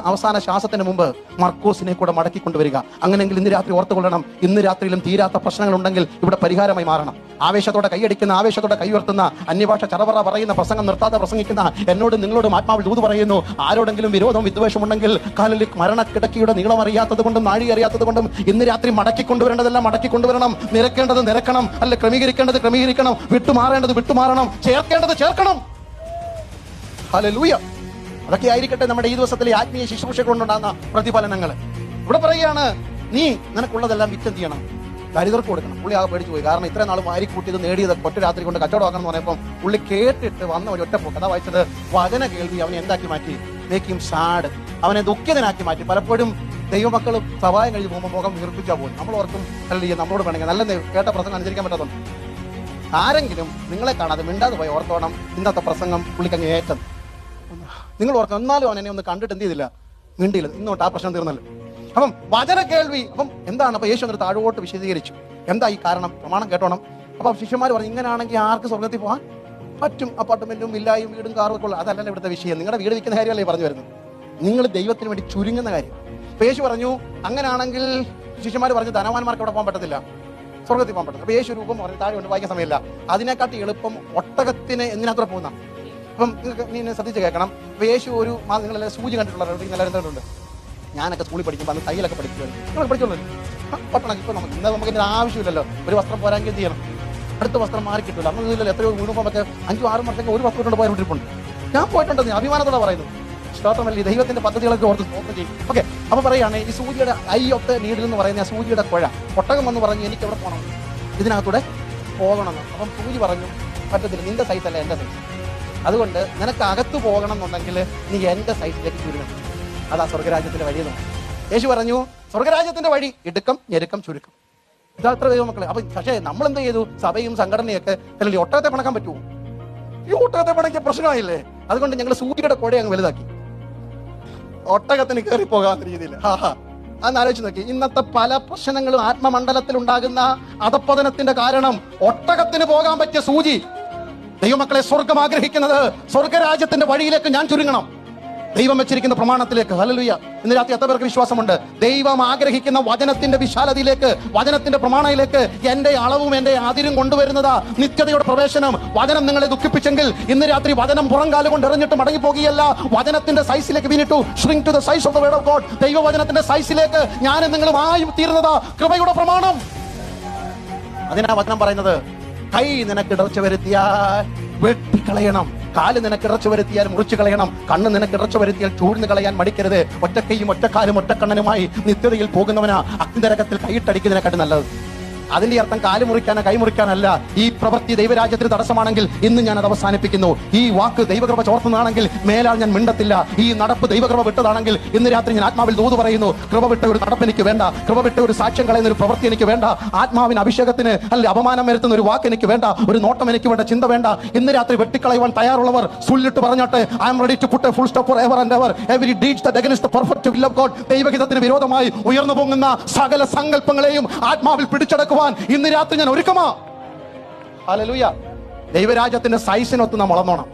അവസാന ശ്വാസത്തിന് മുമ്പ് മർക്കോസിനെ കൂടെ മടക്കിക്കൊണ്ടുവരിക. അങ്ങനെയെങ്കിൽ ഇന്ന് രാത്രി ഓർത്തുകൊള്ളണം, ഇന്ന് രാത്രിയിലും തീരാത്ത പ്രശ്നങ്ങൾ ഉണ്ടെങ്കിൽ ഇവിടെ പരിഹാരമായി മാറണം. ആവേശത്തോടെ കൈയടിക്കുന്ന, ആവേശത്തോടെ കൈയുയർത്തുന്ന, അന്യഭാഷ ചറവറ പറയുന്ന, പ്രസംഗം നിർത്താതെ പ്രസംഗിക്കുന്ന, എന്നോടും നിങ്ങളോടും ആത്മാവിൽ ദൂത് പറയുന്നു. ആരോടെങ്കിലും വിരോധം വിദ്വേഷമുണ്ടെങ്കിൽ കാലിൽ മരണക്കിടക്കിയുടെ നീളം അറിയാത്തത് കൊണ്ടും നാഴി അറിയാത്തത് കൊണ്ടും ഇന്ന് രാത്രി മടക്കിക്കൊണ്ടുവരേണ്ടതെല്ലാം മടക്കിക്കൊണ്ടുവരണം. നിരക്കേണ്ടത് നിരക്കണം, അല്ല ക്രമീകരിക്കേണ്ടത് ക്രമീകരിക്കണം, വിട്ടുമാറേണ്ടത് വിട്ടുമാറണം, ചേർക്കേണ്ടത് ചേർക്കണം. ഹല്ലേലൂയ. അതൊക്കെ ആയിരിക്കട്ടെ നമ്മുടെ ഈ ദിവസത്തിലെ ആത്മീയ ശുശ്രൂഷ കൊണ്ടുണ്ടാകുന്ന പ്രതിഫലനങ്ങൾ. ഇവിടെ പറയുകയാണ്, നീ നിനക്കുള്ളതെല്ലാം വിറ്റ് എന്ത് ചെയ്യണം? ദരിദ്രർക്ക് കൊടുക്കണം. പുള്ളി ആകെ പേടിച്ചു പോയി. കാരണം ഇത്രയും നാൾ വാരിക്കൂട്ടിയത് നേടിയത് ഒറ്റ രാത്രി കൊണ്ട് കച്ചവടമാക്കണം എന്ന് പറഞ്ഞപ്പോൾ പുള്ളി കേട്ടിട്ട് വന്ന ഒരു ഒറ്റപ്പോക്ക്. അതാ വായിച്ചത്, വചന കേൾവി അവനെ എന്താക്കി മാറ്റി? മേക്ക് ഹിം സാഡ്, അവനെ ദുഃഖിതനാക്കി മാറ്റി. പലപ്പോഴും ദൈവമക്കൾ സഭായം കഴിഞ്ഞ് പോകുമ്പോൾ മുഖം വീർപ്പിച്ചാൽ പോലും നമ്മൾ ഓർക്കും, അല്ലെങ്കിൽ നമ്മളോട് വേണമെങ്കിൽ നല്ല കേട്ട പ്രസംഗം അനുസരിക്കാൻ പറ്റാത്തതുണ്ട്. ആരെങ്കിലും നിങ്ങളെ കാണാതെ മിണ്ടാതെ പോയി ഓർത്തോണം, ഇന്നത്തെ പ്രസംഗം പുള്ളിക്കങ്ങ് ഏറ്റത്. നിങ്ങൾ ഓർക്കണം, എന്നാലും അവൻ എന്നെ ഒന്ന് കണ്ടിട്ട് എന്ത് ചെയ്തില്ല, മിണ്ടിയില്ല. ഇന്നോട്ട് ആ പ്രശ്നം തീർന്നല്ലോ. അപ്പം വചന കേൾവി. അപ്പം എന്താണ്? അപ്പൊ യേശു എന്നിട്ട് താഴോട്ട് വിശദീകരിച്ചു, എന്താ ഈ കാരണം, പ്രമാണം കേട്ടോണം. അപ്പൊ ശിഷ്യന്മാർ പറഞ്ഞു, ഇങ്ങനെയാണെങ്കിൽ ആർക്ക് സ്വർഗത്തിൽ പോകാൻ പറ്റും? അപ്പാർട്ട്മെന്റും വില്ലായും വീടും കാറും ഒക്കെ ഉള്ള, അതല്ല ഇവിടുത്തെ വിഷയം. നിങ്ങളുടെ വീട് വിൽക്കുന്ന കാര്യമല്ലേ പറഞ്ഞു വരുന്നത്, നിങ്ങൾ ദൈവത്തിന് വേണ്ടി ചുരുങ്ങുന്ന കാര്യം. അപ്പൊ യേശു പറഞ്ഞു, അങ്ങനെയാണെങ്കിൽ ശിഷ്യന്മാർ പറഞ്ഞു, ധനവാന്മാർക്ക് അവിടെ പോകാൻ പറ്റത്തില്ല, സ്വർഗത്തിൽ പോകാൻ പറ്റില്ല. അപ്പൊ യേശു രൂപം പറഞ്ഞു, താഴെ കൊണ്ട് വായിക്കാൻ സമയമില്ല, അതിനെക്കാട്ടി എളുപ്പം ഒട്ടകത്തിന് എന്തിനകത്ത് പോകുന്ന. അപ്പം നീ ശ്രദ്ധിച്ച് കേൾക്കണം. അപ്പൊ യേശു ഒരു നിങ്ങളെല്ലാം സൂചി കണ്ടിട്ടുള്ളവരുണ്ട്, എല്ലാവരും. ഞാനൊക്കെ സ്കൂളിൽ പഠിക്കുമ്പോൾ അന്ന് തയ്യലൊക്കെ പഠിക്കുമല്ലോ, നിങ്ങൾ പഠിച്ചോളൂ. പട്ടണം ഇപ്പൊ നമുക്ക് ഇതിന്റെ ആവശ്യമില്ലല്ലോ. ഒരു വസ്ത്രം പോരാങ്കിൽ എന്ത് ചെയ്യണം? അടുത്ത വസ്ത്രം മാറി കിട്ടില്ല. അന്ന് ഇതിലല്ലോ എത്രയോ യൂണിഫോമൊക്കെ 5-6 വർഷമൊക്കെ ഒരു വസ്ത്രം കൊണ്ട് പോയിട്ടുണ്ട്. ഞാൻ പോയിട്ടുണ്ടെന്ന് അഭിമാനത്തോടെ പറയുന്നു. സ്തോത്രമല്ലേ, ദൈവത്തിന്റെ പദ്ധതികളൊക്കെ ഓർത്ത് സ്തോത്രം ചെയ്യും. ഓക്കെ, അപ്പൊ പറയുകയാണ്, ഈ സൂചിയുടെ ഐ ഓഫ് ദ നീഡിൽ എന്ന് പറയുന്ന സൂചിയുടെ കുഴ. ഒട്ടകം എന്ന് പറഞ്ഞു, എനിക്ക് എവിടെ പോകണം? ഇതിനകത്തൂടെ പോകണമെന്ന്. അപ്പം സൂചി പറഞ്ഞു, പറ്റത്തില്ല, നിന്റെ സൈസ് അല്ല എന്റെ സൈസ്. അതുകൊണ്ട് നിനക്ക് അകത്ത് പോകണം എന്നുണ്ടെങ്കിൽ നീ എന്റെ സൈസിലേക്ക് ചുരുങ്ങണം. അതാ സ്വർഗരാജ്യത്തിന്റെ വഴി എന്ന്. യേശു പറഞ്ഞു, സ്വർഗരാജ്യത്തിന്റെ വഴി ഇടുക്കം, ഞെരുക്കം, ചുരുക്കം. ഇതത്ര ദൈവമക്കളെ. അപ്പൊ പക്ഷേ നമ്മൾ എന്ത് ചെയ്തു? സഭയും സംഘടനയൊക്കെ അല്ലെങ്കിൽ ഒട്ടകത്തെ പണക്കാൻ പറ്റുമോ? ഈ ഒട്ടകത്തെ പണക്കിയ പ്രശ്നമായില്ലേ? അതുകൊണ്ട് ഞങ്ങൾ സൂചിയുടെ കൊടയെ അങ്ങ് വലുതാക്കി, ഒട്ടകത്തിന് കയറി പോകാവുന്ന രീതിയിൽ. അന്ന് ആലോചിച്ച് നോക്കി, ഇന്നത്തെ പല പ്രശ്നങ്ങളും ആത്മമണ്ഡലത്തിൽ ഉണ്ടാകുന്ന അധപ്പതനത്തിന്റെ കാരണം ഒട്ടകത്തിന് പോകാൻ പറ്റിയ സൂചി. ദൈവമക്കളെ, സ്വർഗം ആഗ്രഹിക്കുന്നത് സ്വർഗരാജ്യത്തിന്റെ വഴിയിലേക്ക് ഞാൻ ചുരുങ്ങണം, ദൈവം വെച്ചിരിക്കുന്ന പ്രമാണത്തിലേക്ക്. ഹല്ലേലൂയ. ഇന്ന് രാത്രി എത്ര പേർക്ക് വിശ്വാസമുണ്ട്? ദൈവം ആഗ്രഹിക്കുന്ന വചനത്തിന്റെ വിശാലതയിലേക്ക്, വചനത്തിന്റെ പ്രമാണയിലേക്ക് എന്റെ അളവും എന്റെ അതിരും കൊണ്ടുവരുന്നതാ നിത്യതയുടെ പ്രവേശനം. വചനം നിങ്ങളെ ദുഃഖിപ്പിച്ചെങ്കിൽ ഇന്ന് രാത്രി വചനം പുറംകാല് കൊണ്ട് എറിഞ്ഞിട്ട് മടങ്ങി പോകുകയല്ല, വചനത്തിന്റെ സൈസിലേക്ക് വീണിട്ടു. Shrink to the size of the word of God. ദൈവവചനത്തിന്റെ സൈസിലേക്ക് ഞാനും നിങ്ങളും ആയി തീരുന്നതാ കൃപയുടെ പ്രമാണം. അതിനാ വചനം പറയുന്നത്, കൈ നിനക്കിടർച്ച വരുത്തിയാൽ വെട്ടിക്കളയണം, കാല് നിനക്കിടർച്ച വരുത്തിയാൽ മുറിച്ചു കളയണം, കണ്ണ് നിനക്കിടർച്ച വരുത്തിയാൽ ചൂഴ്ന്നു കളയാൻ മടിക്കരുത്. ഒറ്റക്കൈയും ഒറ്റക്കാലും ഒറ്റക്കണ്ണനുമായി നിത്യതയിൽ പോകുന്നവനാ അഗ്നിനരകത്തിൽ കൈയിട്ടടിക്കുന്നതിനെക്കാട്ടി നല്ലത്. അതിന്റെ അർത്ഥം കാല് മുറിക്കാനോ കൈ മുറിക്കാനല്ല. ഈ പ്രവൃത്തി ദൈവരാജ്യത്തിന് തടസ്സമാണെങ്കിൽ ഇന്ന് ഞാൻ അത് അവസാനിപ്പിക്കുന്നു. ഈ വാക്ക് ദൈവകൃപ ചോർത്തുന്നതാണെങ്കിൽ മേലാൽ ഞാൻ മിണ്ടത്തില്ല. ഈ നടപ്പ് ദൈവകൃപ വിട്ടതാണെങ്കിൽ ഇന്ന് രാത്രി ഞാൻ ആത്മാവിൽ ദൂത് പറയുന്നു, കൃപ വിട്ട ഒരു നടപ്പ് എനിക്ക് വേണ്ട, കൃപ വിട്ട ഒരു സാക്ഷ്യം കളയുന്ന ഒരു പ്രവൃത്തി എനിക്ക് വേണ്ട, ആത്മാവിന് അഭിഷേകത്തിന് അല്ലെ അപമാനം വരുത്തുന്ന ഒരു വാക്ക് എനിക്ക് വേണ്ട, ഒരു നോട്ടം എനിക്ക് വേണ്ട, ചിന്ത വേണ്ട. ഇന്ന് രാത്രി വെട്ടിക്കളയുവാൻ തയ്യാറുള്ളവർ സുല്ലിട്ട് പറഞ്ഞോട്ടെ, I am ready to put a full stop for ever and ever every deed that against the perfect will of God. ദൈവഹിതത്തിന് വിരോധമായി ഉയർന്നു പോകുന്ന സകല സങ്കല്പങ്ങളെയും ആത്മാവിൽ പിടിച്ചടക്കുവാൻ ഇന്ന് രാത്രി ഞാൻ ഒരുക്കമാ. ഹല്ലേലൂയ. ദൈവരാജ്യത്തിന്റെ സൈസിനൊത്ത് നാം വളർന്നോണം.